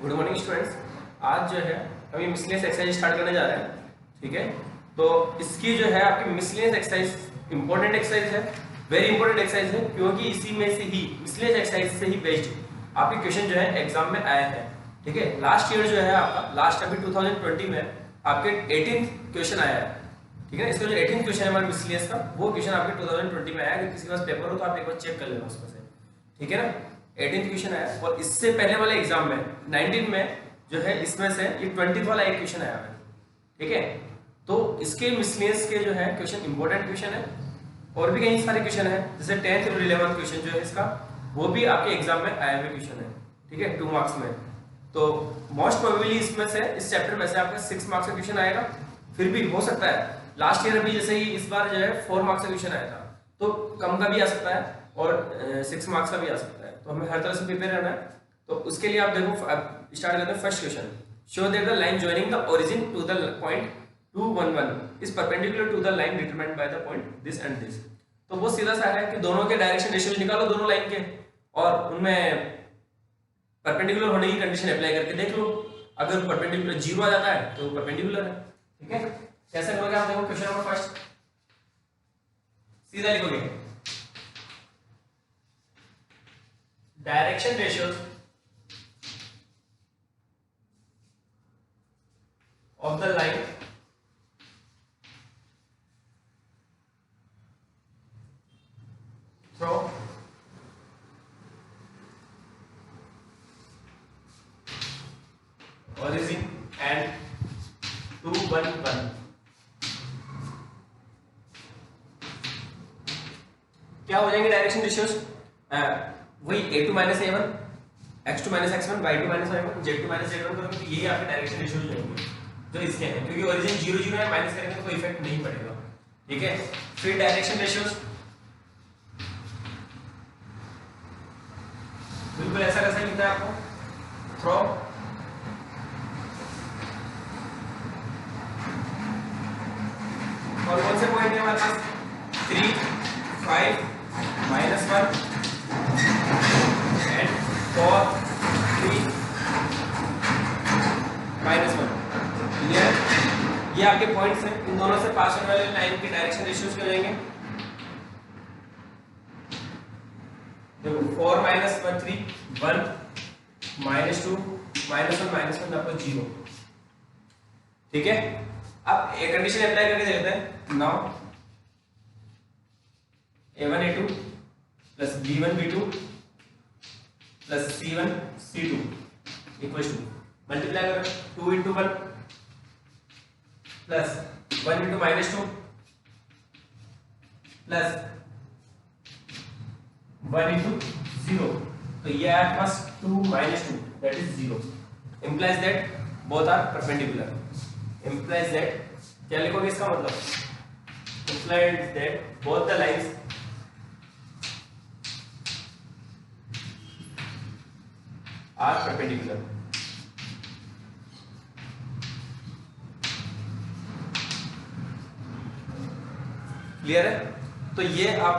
Good morning students. आज जो है हम ये मिसलेनियस एक्सरसाइज स्टार्ट करने जा रहे हैं। ठीक है, तो इसकी जो है आपकी मिसलेनियस एक्सरसाइज इंपॉर्टेंट एक्सरसाइज है, वेरी इंपॉर्टेंट एक्सरसाइज है, क्योंकि इसी में से ही मिसलेनियस एक्सरसाइज से ही बेस्ड आपके क्वेश्चन जो है एग्जाम में आए हैं। ठीक है, लास्ट ईयर जो है आपका लास्ट अभी 2020 में आपके 18th क्वेश्चन आया है। ठीक है, इसका जो 18th क्वेश्चन है हमारे मिसलेनियस का, वो क्वेश्चन आपके 2020 में आया। अगर किसी के पास पेपर हो तो आप एक बार चेक कर लेना उसमें से। ठीक है ना, 18th क्वेश्चन आया और इससे पहले वाले एग्जाम में 19 में जो है इसमें से ये 20th वाला एक क्वेश्चन आया है। ठीक है, तो इसके मिसलेनियस के जो है क्वेश्चन इंपॉर्टेंट क्वेश्चन है और भी कई सारे क्वेश्चन है, जैसे 10th और 11th क्वेश्चन जो है इसका वो भी आपके एग्जाम में आए हुए क्वेश्चन है। ठीक है, 2 मार्क्स में। तो मोस्ट प्रोबेबली इसमें से इस चैप्टर में से आपका 6 मार्क्स का क्वेश्चन आएगा। फिर भी हो सकता है लास्ट ईयर अभी जैसे ही इस बार जो है 4 मार्क्स का क्वेश्चन आया था, तो कम का भी आ सकता है और 6 मार्क्स का भी आ सकता है। तो हमें हर तरह से प्रिपेयर रहना है। तो उसके लिए आप देखो, स्टार्ट करते हैं first question. Show that the line joining the origin to the point 2 1 1 is perpendicular to the line determined by the point this and this. तो वो सीधा सा है कि दोनों के डायरेक्शन रेशियो निकालो दोनों लाइन के और उनमें परपेंडिकुलर होने की कंडीशन अप्लाई करके देख लो। अगर परपेंडिकुलर 0 आ जाता है तो परपेंडिकुलर है। ठीक है, कैसे करोगे आप देखो, क्वेश्चन नंबर फर्स्ट सीधा लिखोगे, direction ratios of the line through origin and 2 1 1। क्या हो जाएंगे डायरेक्शन रेशियोज? वही a2 minus a1, x2 minus x1, y2 minus y1, z2 minus z1 करोगे तो यही आपके डायरेक्शन रेशियोज हो जाएंगे जो इसके हैं, क्योंकि ओरिजिन 0 0 है, माइनस करेंगे तो कोई इफेक्ट नहीं पड़ेगा। ठीक है, फिर डायरेक्शन रेशियोज बिल्कुल ऐसा कैसा लिखता है आपको, फ्रॉम और कौन से पॉइंट है हमारे पास 3 5 -1 एंड 4 3 -1। ये आपके पॉइंट्स हैं, इन दोनों से पास होने वाले लाइन के डायरेक्शन रेशियोज क्या हो जाएंगे? देखो 4 -1 3 1 -2 -1 आपको 0। ठीक है, अब एक कंडीशन अप्लाई करके देखते हैं। Now a1 a2 plus b1 b2 plus c1 c2 equals to multiply करो 2 into 1 plus 1 into -2 plus 1 into 0। तो ये है आपके पास 2 -2 that is 0। implies that both are perpendicular। implies that क्या लिखोगे इसका मतलब? implies that both the lines are perpendicular। Clear है? तो ये आप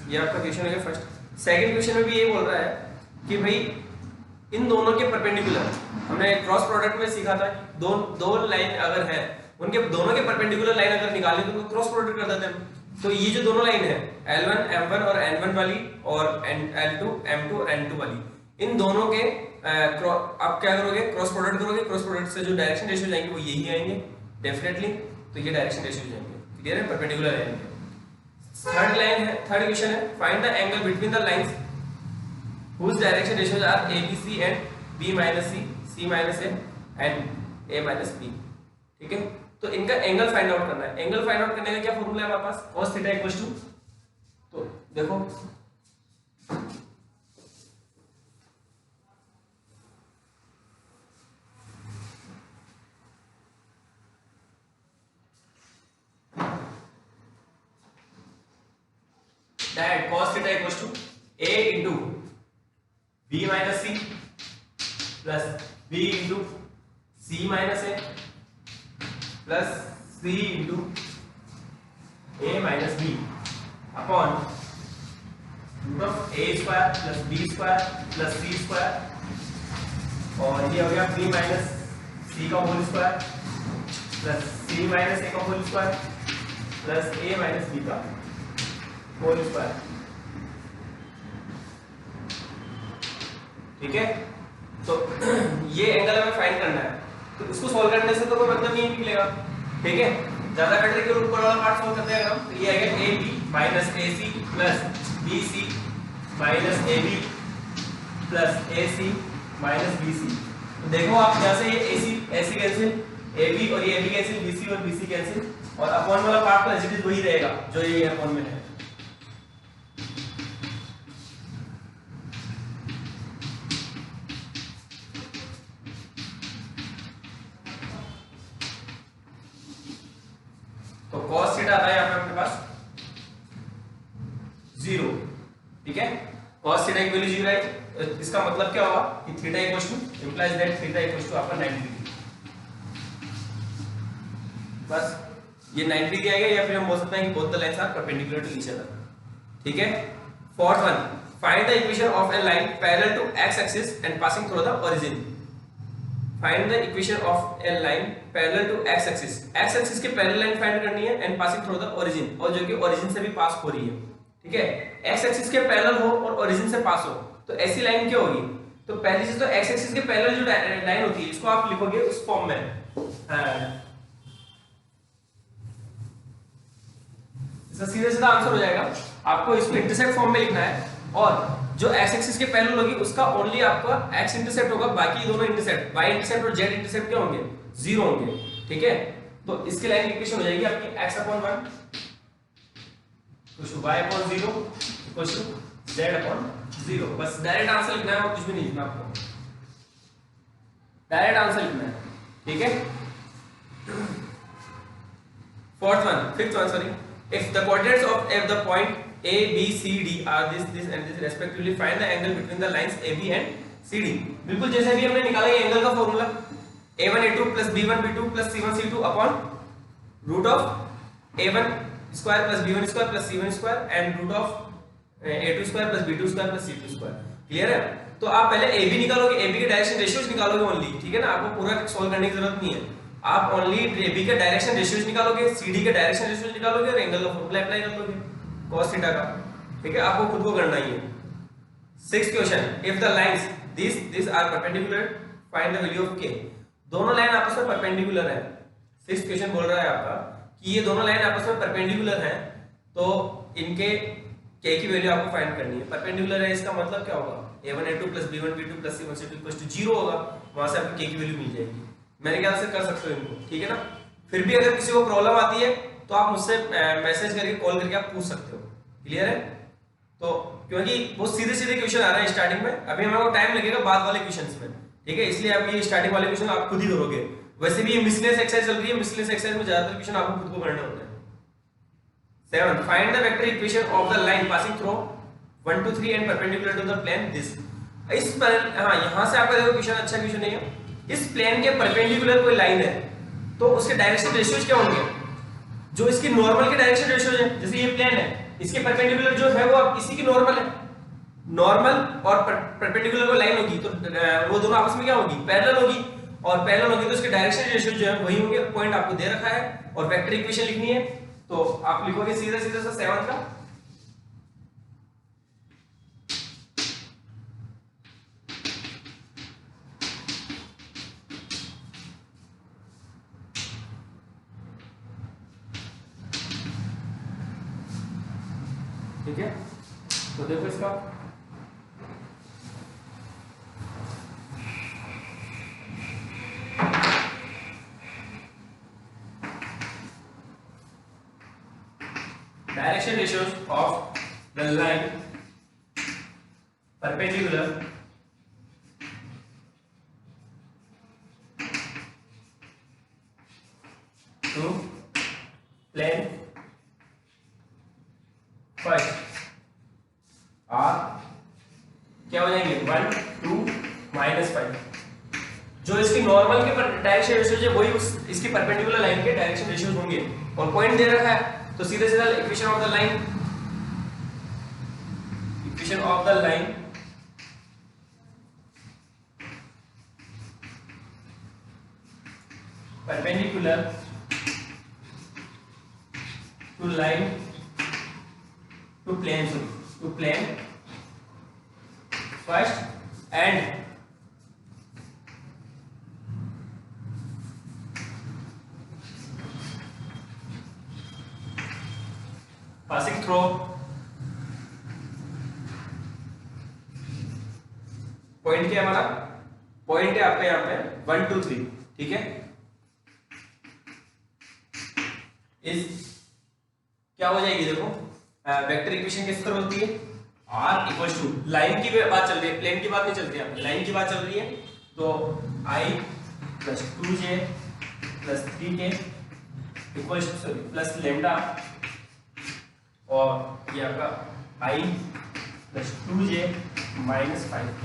ये आपका क्वेश्चन हो गया फर्स्ट। सेकंड क्वेश्चन में भी ये बोल रहा है कि भाई इन दोनों के परपेंडिकुलर, हमने क्रॉस प्रोडक्ट में सीखा था दो लाइन अगर है उनके दोनों के परपेंडिकुलर लाइन अगर निकालें तो उनको क्रॉस प्रोडक्ट कर देते हैं। तो ये जो दोनों लाइन है L1 M1 और N1 वाली और L2 M2 और N2 वाली, इन दोनों के आप क्या करोगे? क्रॉस प्रोडक्ट करोगे। क्रॉस प्रोडक्ट से जो डायरेक्शन रेशियो जाएंगे वो यही आएंगे डेफिनेटली। तो ये डायरेक्शन रेशियो जाएंगे, क्लियर है, परपेंडिकुलर आएंगे। थर्ड लाइन है, थर्ड क्वेश्चन है, find the angle between the lines whose direction ratios are ABC and B minus C, C minus A and A minus B। ठीक है, तो इनका एंगल फाइंड आउट करना है। एंगल फाइंड आउट करने का क्या फॉर्मूला है हमारे पास? cos थीटा इक्वल्स टू, तो देखो that cos theta equals to A into B minus C plus B into C minus A plus C into A minus B upon root of A square plus B square plus C square और ये हो गया b minus C का whole square plus c minus a का whole square plus a minus b का whole square. ठीक है, तो ये एंगल हमें फाइंड करना है, तो इसको सॉल्व करने से तो कोई मतलब नहीं निकलेगा। ठीक है, ज्यादा कट करके ऊपर वाला पार्ट सॉल्व करते हैं हम, तो ये आएगा ab minus ac plus bc minus ab plus ac minus bc। तो देखो आप यहाँ से ये ac कैंसिल, ab और ये ab कैंसिल, bc और bc कैंसिल, और अपॉन वाला पार्ट तो एज इट इज वही रहेगा जो ये अपॉन में है। तो cos थीटा आता है यहाँ पे अपने पास 0। ठीक है, cos थीटा की वैल्यू 0 है, इसका मतलब क्या होगा कि theta equals to implies that theta equals to आपका 90 डिग्री। बस ये 90 डिग्री आएगा, या फिर हम बोल सकते हैं कि both the lines are perpendicular to each other. ठीक है, fourth one, find the equation of a line parallel to x axis and passing through the origin. Find the equation of a line parallel to x axis, x axis के parallel line find करनी है and passing through the origin, और जो कि origin से भी पास हो रही है। ठीक है, x एक्सिस के पैरेलल हो और ओरिजिन से पास हो तो ऐसी लाइन क्या होगी? तो पहली चीज तो x एक्सिस के पैरेलल जो लाइन होती है इसको आप लिखोगे उस फॉर्म में, इसका सीधा सीधा आंसर हो जाएगा। आपको इसको इंटरसेप्ट फॉर्म में लिखना है, और जो x एक्सिस के पैरेलल होगी उसका ओनली आपका x इंटरसेप्ट होगा, बाकी दोनों इंटरसेप्ट y इंटरसेप्ट और z इंटरसेप्ट क्या होंगे? 0 होंगे। ठीक है, तो इसकी लाइन इक्वेशन हो जाएगी आपकी x upon 1 equal to y upon 0 equal to z upon 0। बस डायरेक्ट आंसर लिखना है और कुछ भी नहीं लिखना, आपको डायरेक्ट आंसर लिखना है। ठीक है, fifth one sorry, if the coordinates of the point a b c d are this and this respectively, find the angle between the lines ab and cd। बिल्कुल जैसे अभी हमने निकाला ये एंगल का formula, a1 a2 plus b1 b2 plus c1 c2 upon root of a1 square plus b1 square plus c1 square and root of a2 square plus b2 square plus c2 square. Clear है? तो आप पहले ab निकालोगे, ab के direction ratios निकालोगे only. ठीक है ना, आपको पूरा सॉल्व करने की जरूरत नहीं है, आप ओनली AB के डायरेक्शन रेशियोज निकालोगे, CD के डायरेक्शन रेशियोज निकालोगे और एंगल का फॉर्मूला अप्लाई कर लोगे cos थीटा का। ठीक है, आपको खुद को करना ही है। Sixth question, if the lines this are perpendicular find the value of k। दोनों लाइन आपस में परपेंडिकुलर है। सिक्स्थ क्वेश्चन बोल रहा है आपका कि ये दोनों लाइन आपस में परपेंडिकुलर है, तो इनके k की वैल्यू आपको फाइंड करनी है। परपेंडिकुलर है इसका मतलब क्या होगा? a1 a2 b1 b2 c1 c2 0 होगा, वहां से आपको k की वैल्यू मिल जाएगी। मेरे ख्याल से कर सकते हो इनको। ठीक है ना, फिर भी अगर किसी को प्रॉब्लम आती है तो आप मुझसे मैसेज करके कॉल करके आप पूछ सकते हो। क्लियर है? तो क्योंकि वो सीधे सीधे क्वेश्चन आ रहे हैं स्टार्टिंग में, अभी हमारे को टाइम लगेगा बाद वाले क्वेश्चंस में। ठीक है, इसलिए आप ये स्टार्टिंग वाले क्वेश्चन आप खुद ही करोगे। वैसे भी ये मिसलेनियस एक्सरसाइज चल रही है, मिसलेनियस एक्सरसाइज में ज्यादातर क्वेश्चन आपको खुद को करने होते हैं। 7, find the vector equation of the line passing through 1 2 3 and perpendicular to the plane this. इस पर हां, यहां से आपका देखो क्वेश्चन अच्छा क्वेश्चन नहीं है। इस प्लेन के परपेंडिकुलर कोई लाइन है तो उसके डायरेक्शन रेशियोज क्या होंगे? जो इसकी नॉर्मल के डायरेक्शन रेशियोज है, जैसे ये प्लेन है, इसके परपेंडिकुलर जो है वो अब इसी की नॉर्मल है। नॉर्मल और परपेंडिकुलर कोई लाइन होगी तो वो दोनों आपस में क्या होगी? पैरेलल होगी, और पैरेलल होगी तो उसके डायरेक्शन रेशियोज जो है वही होंगे। पॉइंट आपको दे रखा है और वेक्टर इक्वेशन लिखनी है, तो आप लिखोगे सीधा सीधा सा 7 का ठीक है। तो देखो इसका direction ratios of the line perpendicular to plane first are क्या हो जाएंगे? 1 2 -5। जो इसकी नॉर्मल के डायरेक्शन रेशियोज है वही इसकी परपेंडिकुलर लाइन के डायरेक्शन रेशियोज होंगे, और पॉइंट दे रखा है तो सीधे सीधा equation of the line perpendicular to line to plane first and passing through point क्या है हमारा, पॉइंट है आपका यहाँ पे 1 2 3, ठीक है। इस क्या हो जाएगी, देखो वेक्टर इक्वेशन किस तरह होती है, r इक्वल्स टू, लाइन की बात चल रही है, प्लेन की बात नहीं चल रही है, लाइन की बात चल रही है, तो i plus 2j plus 3k equals two plus lambda, और ये आपका i plus 2j minus 5k,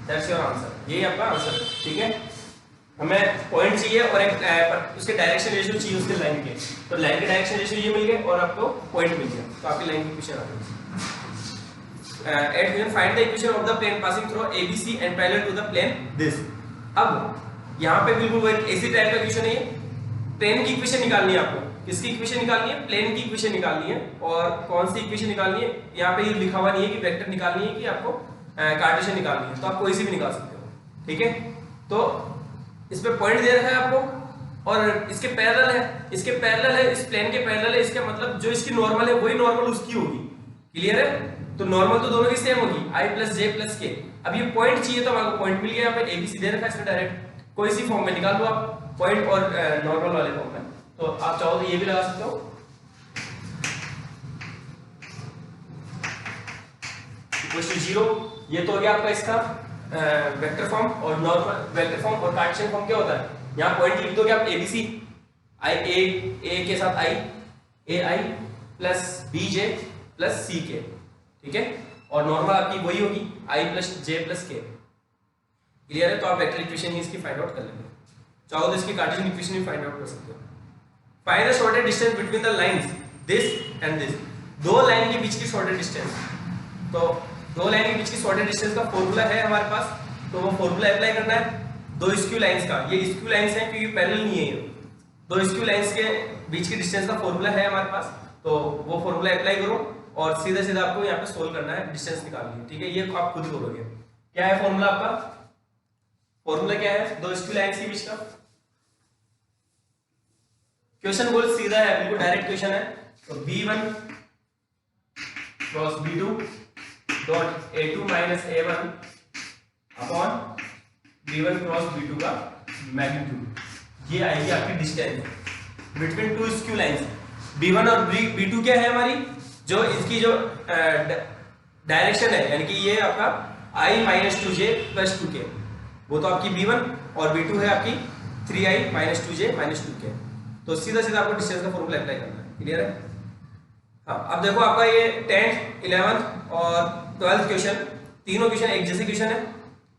that's your answer. यही आपका आंसर है, ठीक है। हमें पॉइंट चाहिए और एक उसके डायरेक्शन रेशियो चाहिए उसके लाइन के, तो लाइन के डायरेक्शन रेशियो ये मिल गए और आपको पॉइंट मिल गया, तो आपकी लाइन की इक्वेशन आ गई। Eight question find the equation of the plane passing through ABC and parallel to the plane this. अब यहाँ पे बिल्कुल इसी टाइप का इक्वेशन है, प्लेन की इक्वेशन निकालनी है आपको। किसकी इक्वेशन निकालनी है, प्लेन की इक्वेशन निकालनी है। और कौन सी इक्वेशन निकालनी है, यहाँ पे ये लिखा हुआ नहीं है कि वेक्टर निकालनी है कि आपको कार्टेशियन निकालनी है, तो आप कोई सी भी निकाल सकते हो, ठीक है। तो इस पे पॉइंट दे रखा है आपको और इसके पैरेलल है, इसके पैरेलल है, इस प्लेन के पैरेलल है, इसका मतलब जो इसकी नॉर्मल है वही नॉर्मल उसकी होगी, क्लियर है। तो नॉर्मल तो दोनों की सेम होगी, i प्लस जे प्लस के। अब ये पॉइंट चाहिए तो आपको पॉइंट मिल गया, यहाँ पे ABC दे रखा है, इसमें डायरेक्ट कोई सी फॉर्म में निकाल दो आप पॉइंट, और नॉर्मल वाले फॉर्म में, तो आप चाहो तो ये भी लगा सकते हो। इक्वल टू 0, ये तो हो गया आपका इसका वेक्टर फॉर्म, और नॉर्मल वेक्टर फॉर्म और कार्टेशियन फॉर्म क्या होता है, यहाँ पॉइंट लिख दोगे आप ABC, a के साथ ai plus bj plus ck, ठीक है। और नॉर्मल आपकी वही होगी i plus j plus k, clear है। तो आप वेक्टर इक्वेशन ही इसकी फाइंड आउट कर लेंगे, चाहो तो इसकी कार्टेशियन इक्वेशन भी फाइंड आउट कर सकते हो। Find the shortest distance between the lines this and this. दो लाइन के बीच की शॉर्टेस्ट डिस्टेंस, तो दो लाइन के बीच की शॉर्टेस्ट डिस्टेंस का फॉर्मूला है हमारे पास, तो वो फॉर्मूला अप्लाई करना है दो स्क्यू लाइंस का। ये स्क्यू लाइंस हैं क्योंकि पैरेलल नहीं है ये, दो स्क्यू लाइंस के बीच की डिस्टेंस का फॉर्मूला है हमारे पास, तो वो फॉर्मूला अप्लाई करो और सीधा सीधा आपको यहाँ पे सोल्व करना है, डिस्टेंस निकालनी है, ठीक है। ये आप खुद ही करोगे। क्या है फॉर्मूला आपका, फॉर्मूला क्या है दो स्क्यू लाइंस के बीच का। क्वेश्चन बहुत सीधा है, बिल्कुल डायरेक्ट क्वेश्चन है। तो b1 cross b2 dot a2 minus a1 upon b1 cross b2 का मैग्नीट्यूड, ये आएगी आपकी distance between two skew lines. b1 और b2 क्या है हमारी, जो इसकी जो डायरेक्शन है, यानी कि ये आपका i minus 2j plus 2k, वो तो आपकी b1 और b2 है आपकी 3i minus 2j minus 2k। तो सीधा सीधा आपको डिस्टेंस का फॉर्मूला अप्लाई करना है, क्लियर है। हाँ, अब देखो आपका ये 10th 11th और 12th क्वेश्चन, तीनों क्वेश्चन एक जैसे क्वेश्चन है,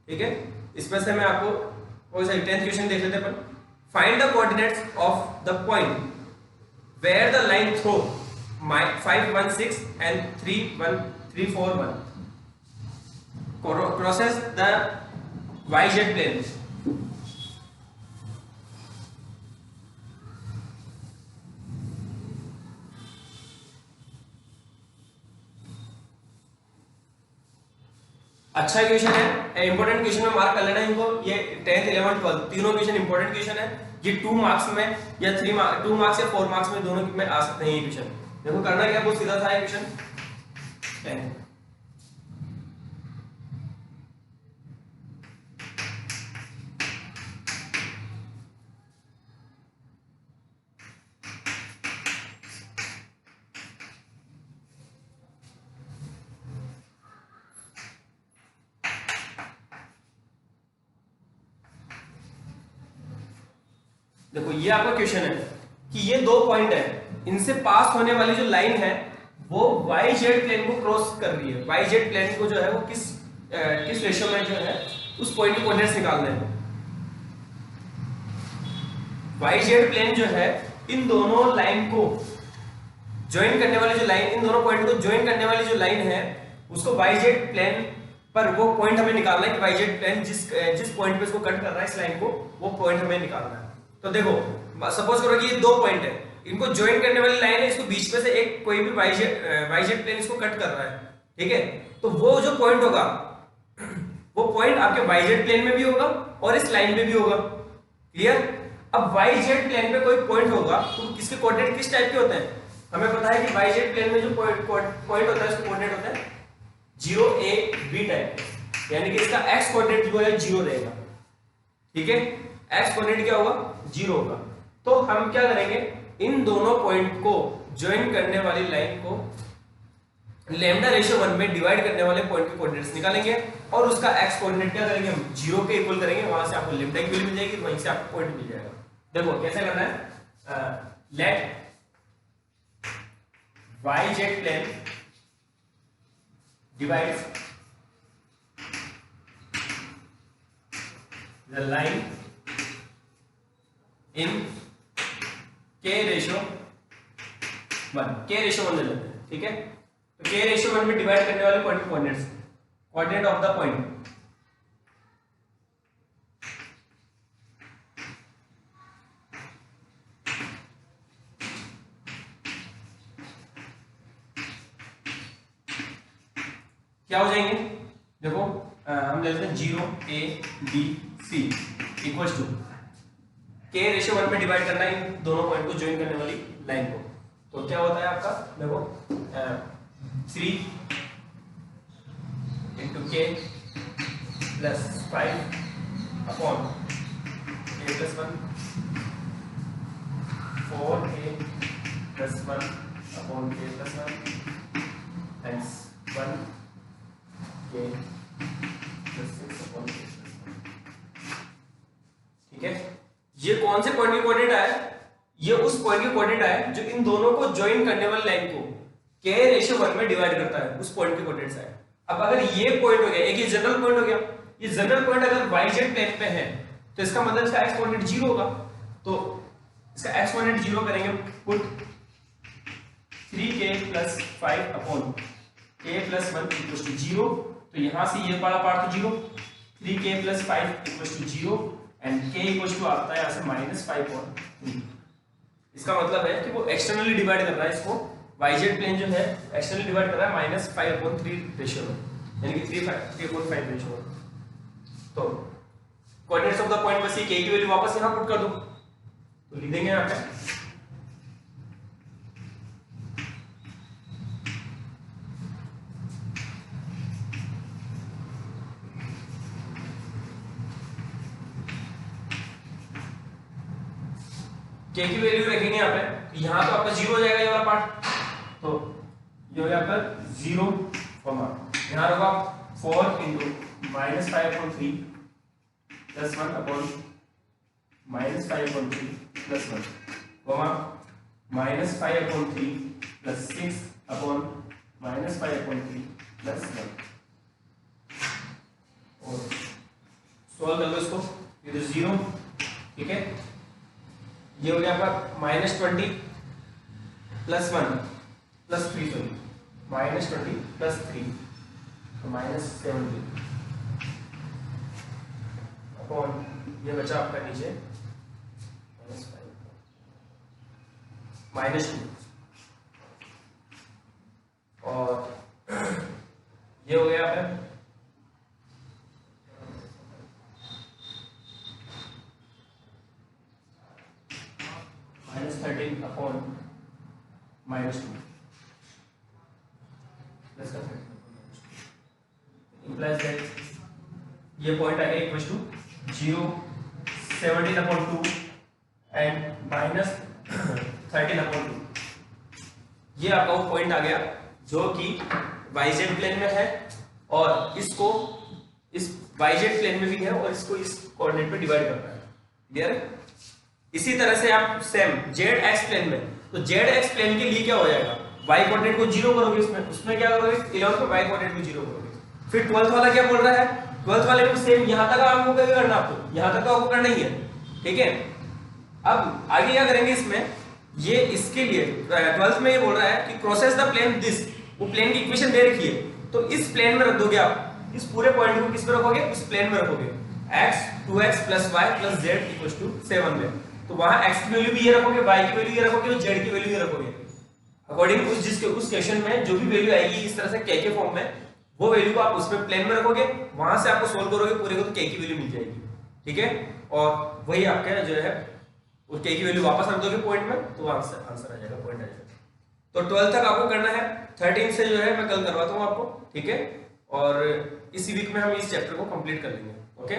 ठीक है। इसमें से मैं आपको कोई सा 10th क्वेश्चन देख लेते हैं अपन। Find the coordinates of the point where the line through 516 and 341 crosses the YZ plane. अच्छा क्वेश्चन है, इंपॉर्टेंट क्वेश्चन में मार्क कर लेना इनको। ये 10th 11th 12th तीनों क्वेश्चन इंपॉर्टेंट क्वेश्चन है। ये 2 मार्क्स में या 2 मार्क्स या 4 मार्क्स में दोनों में आ सकते हैं ये क्वेश्चन। देखो करना क्या, बहुत सीधा था ये क्वेश्चन। देखो ये आपका क्वेश्चन है कि ये दो पॉइंट है, इनसे पास होने वाली जो लाइन है वो YZ प्लेन को क्रॉस कर रही है। YZ प्लेन को जो है वो किस रेशियो में जो है उस पॉइंट के कोऑर्डिनेट्स निकालने हैं। YZ प्लेन जो है इन दोनों लाइन को ज्वाइन करने वाली जो लाइन, इन दोनों पॉइंट को ज्वाइन करने वाली जो लाइन है उसको YZ प्लेन पर वो पॉइंट हमें निकालना है कि YZ प्लेन जिस पॉइंट पे इसको कट कर रहा है इस लाइन को, वो पॉइंट हमें निकालना है। तो देखो सपोज करो कि ये दो पॉइंट है, इनको ज्वाइन करने वाली लाइन है, इसको बीच में से एक कोई भी वाईजेड प्लेन इसको कट कर रहा है, ठीक है। तो वो जो पॉइंट होगा वो पॉइंट आपके वाईजेड प्लेन में भी होगा और इस लाइन में भी होगा, क्लियर। अब वाईजेड प्लेन पे कोई पॉइंट होगा तो इसके कोऑर्डिनेट किस टाइप के होते हैं, हमें पता है कि वाईजेड प्लेन में जो पॉइंट होता है उसका कोऑर्डिनेट होता है 0 a b टाइप, यानी कि इसका x कोऑर्डिनेट जो है 0 रहेगा, ठीक है। x कोऑर्डिनेट क्या होगा 0 होगा। तो हम क्या करेंगे, इन दोनों पॉइंट को ज्वाइन करने वाली लाइन को लैम्डा रेशियो 1 में डिवाइड करने वाले पॉइंट के कोऑर्डिनेट्स निकालेंगे और उसका x कोऑर्डिनेट क्या करेंगे हम 0 के इक्वल करेंगे, वहां से आपको लैम्डा की वैल्यू मिल जाएगी, वहीं से आपको पॉइंट मिल जाएगा। देखो कैसे करना है, let yz plane divides the line in k ratio 1, k ratio 1 ले लेते हैं, ठीक है। तो k ratio 1 में डिवाइड करने वाले point coordinates, coordinate of the point, क्या हो जाएंगे, देखो हम ले लेते हैं 0 a b c equals to k ratio 1 में डिवाइड करना है इन दोनों पॉइंट को ज्वाइन करने वाली लाइन को। तो क्या होता है आपका, देखो 3 into k plus 5 upon k plus 1, 4a plus 1 upon k plus 1 and 1 k plus 6 upon k plus 1, ठीक है। ये कौन से पॉइंट के कोऑर्डिनेट आया, ये उस पॉइंट के कोऑर्डिनेट आया जो इन दोनों को ज्वाइन करने वाली लाइन को k रेशियो 1 में डिवाइड करता है, उस पॉइंट के कोऑर्डिनेट्स आए। अब अगर ये पॉइंट हो गया, एक ये जनरल पॉइंट हो गया, ये जनरल पॉइंट अगर yz प्लेन पे है तो इसका मतलब इसका x कोऑर्डिनेट 0 होगा, तो इसका x कोऑर्डिनेट 0 करेंगे, put 3k plus 5 upon k plus 1 equals to 0। तो यहां से ये वाला पार्ट तो 0, 3k plus 5 equals to 0 and k equals to आता है यहां से -5/3। इसका मतलब है कि वो एक्सटर्नली डिवाइड कर रहा है इसको, yz प्लेन जो है एक्सटर्नली डिवाइड कर रहा है -5/3 रेशियो में, यानी कि 3/5 रेशियो में। तो कोऑर्डिनेट्स ऑफ द पॉइंट बस ये k की वैल्यू वापस यहां पुट कर दो, तो लिख देंगे यहां पे k की वैल्यू रखेंगे यहाँ पे, यहाँ तो आपका 0 हो जाएगा ये वाला पार्ट, तो ये हो गया आपका 0, यहाँ होगा 4 into -5/3 plus 1 upon -5/3 plus 1, -5/3 plus 6 upon -5/3 plus 1, और सॉल्व कर लो इसको, ये तो 0, ठीक है। ये हो गया आपका -20 प्लस 1 प्लस 3, सॉरी -20 प्लस 3 तो -70 अपॉन ये बचा आपका नीचे -2, और ये हो गया आपका -13 अपॉन -2 प्लस का 13 implies that ये पॉइंट आ गया इक्वल्स टू 0, 17/2 एंड -13/2। ये आपका वो पॉइंट आ गया जो कि yz प्लेन में है और इसको इस yz प्लेन में भी है और इसको इस कोऑर्डिनेट पे डिवाइड करना है, क्लियर है। इसी तरह से आप सेम zx प्लेन में, तो zx प्लेन के लिए क्या हो जाएगा, y कोऑर्डिनेट को 0 करोगे, उसमें क्या करोगे 11th में y कोऑर्डिनेट को 0 करोगे। फिर 12th वाला क्या बोल रहा है, 12th वाले में सेम यहां तक आपको क्या करना, आपको यहां तक तो आपको करना ही है, ठीक है। अब आगे क्या करेंगे इसमें, ये इसके लिए 12th में ये बोल रहा है कि प्रोसेस द प्लेन दिस, वो प्लेन की इक्वेशन दे रखी है, तो इस प्लेन में रख दोगे आप, इस पूरे पॉइंट को किस पे रखोगे, इस प्लेन में रखोगे, x 2x + y + z = 7 में। तो वहां x की वैल्यू भी ये रखोगे, y की वैल्यू ये रखोगे और z की वैल्यू ये रखोगे। अकॉर्डिंग उस क्वेश्चन में जो भी वैल्यू आएगी इस तरह से के फॉर्म में, वो वैल्यू को आप उसमें प्लेन में रखोगे, वहां से आपको सोल्व करोगे पूरे को तो के की वैल्यू मिल जाएगी। ठीक है, और वही आपका जो है उस के की वैल्यू वापस रख दोगे पॉइंट में, तो आंसर आ जाएगा, पॉइंट आ जाएगा। तो 12 तक आपको करना है, 13 से जो है मैं कल करवाता हूँ आपको। ठीक है, और इसी वीक में हम इस चैप्टर को कंप्लीट कर लेंगे। ओके।